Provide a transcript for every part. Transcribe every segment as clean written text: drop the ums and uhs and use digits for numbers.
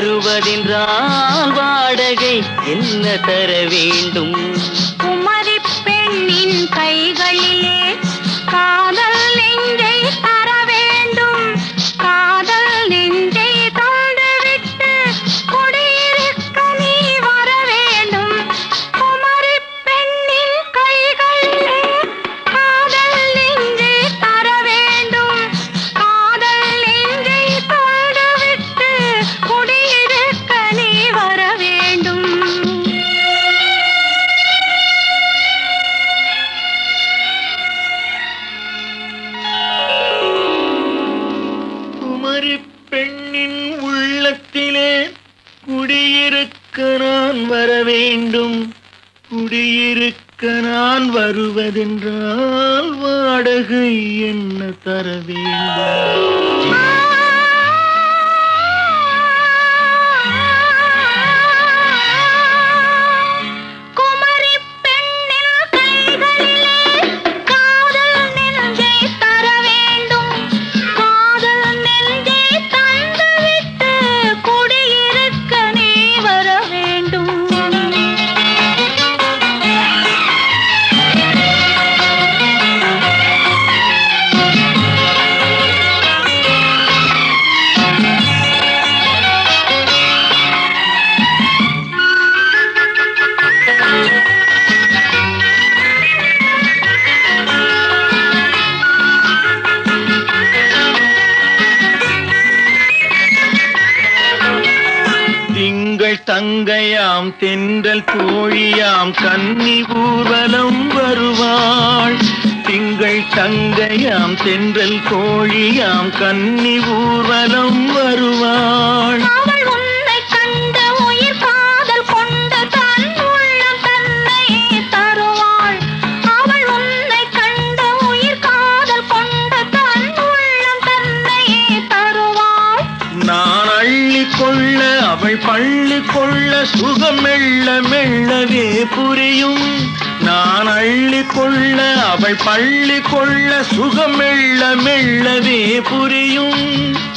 வருவதென்றால் வாடகை என்ன தர வேண்டும்? குமரி பெண்ணின் கைகளிலே காதல் நெஞ்சை தர வேண்டும். காதல் நெஞ்சை தந்துவிட்டு குடியிருக்க நீ வர வேண்டும். குமரி பெண்ணின் கைகளிலே காதல் நெஞ்சை தர வேண்டும். காதல் நெஞ்சை தந்துவிட்டு குடியிருக்க நீ வர வேண்டும். குமரி பெண்ணின் உள்ளத்திலே குடியிருக்க நான் வர வேண்டும். குடியிருக்க நான் வருவதென்றால் வாடகை என்ன தர வேண்டும்? குமரி பெண்ணின் கைகளிலே காதல் நெஞ்சை தர வேண்டும். காதல் நெஞ்சை தந்துவிட்டு குடியிருக்க நீ வர வேண்டும். திங்கள் தங்கையாம் தென்றல் தோழியாம் கன்னி ஊர்வலம் வருவாள். திங்கள் தங்கையாம் தென்றல் தோழியாம் கன்னி ஊர்வலம் வருவாள். அவள் உன்னை கண்டு உயிர் காதல் கொண்டு தன் உள்ளம் தன்னையே தருவாள். அவள் உன்னை கண்டு உயிர் காதல் கொண்டு தன் உள்ளம் தன்னையே தருவாள். நான் அள்ளி கொள்ள அவள் பள்ளி கொள்ள சுகம் மெல்ல மெல்லவே புரியும். நான் அள்ளி கொள்ள அவள் பள்ளி கொள்ள சுகம் மெல்ல மெல்லவே புரியும்.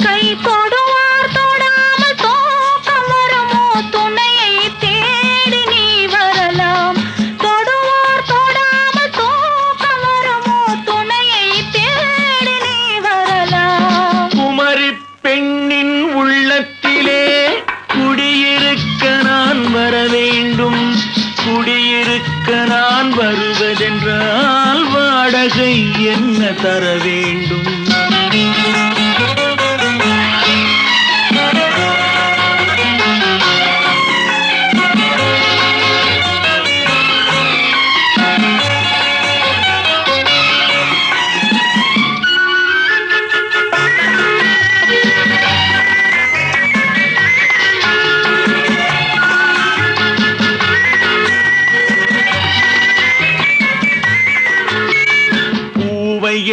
கை தொடுவார் தொடாமல் தூக்கம் வருமோ? துணையை தேடி நீ வரலாம். தொடுவார் தொடாமல் தூக்கம் வருமோ? துணையை தேடி நீ வரலாம். குமரி பெண்ணின் உள்ளத்திலே குடியிருக்க நான் வர வேண்டும். குடியிருக்க நான் வருவதென்றால் வாடகை என்ன தர வேண்டும்?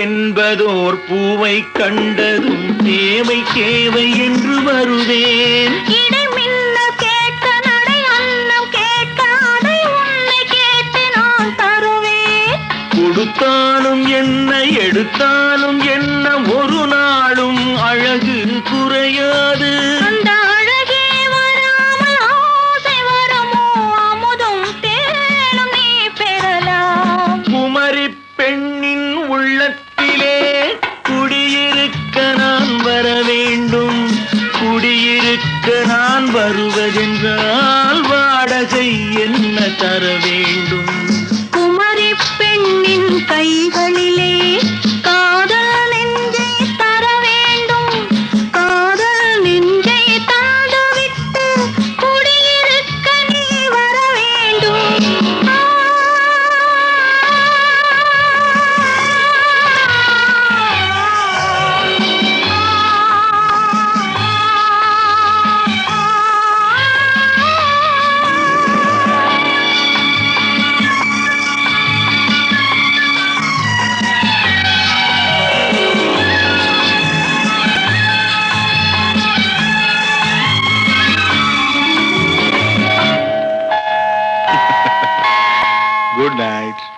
என்பதோர் பூவை கண்டதும் தேவை தேவை என்று வருவேன். இடை மின்ன கேட்க நடை அன்னம் கேட்க அதை உன்னை கேட்டு நான் தருவேன். கொடுத்தாலும் என்ன எடுத்தாலும் என்ன ஒரு நாளும் அழகு குறையாது. அந்த அழகே வராமல் ஆசை வருமோ? அமுதும் தேனும் நீ பெறலாம். குமரி பெண்ணின் உள்ளத்திலே குடியிருக்க நான் வர வேண்டும். குடியிருக்க நான் வருவதென்றால் வாடகை என்ன தர வேண்டும்? குமரி பெண்ணின் கைகளிலே காதல் நெஞ்சை தர வேண்டும். காதல் நெஞ்சை தந்துவிட்டு குடியிருக்க நீ வர வேண்டும். Good night.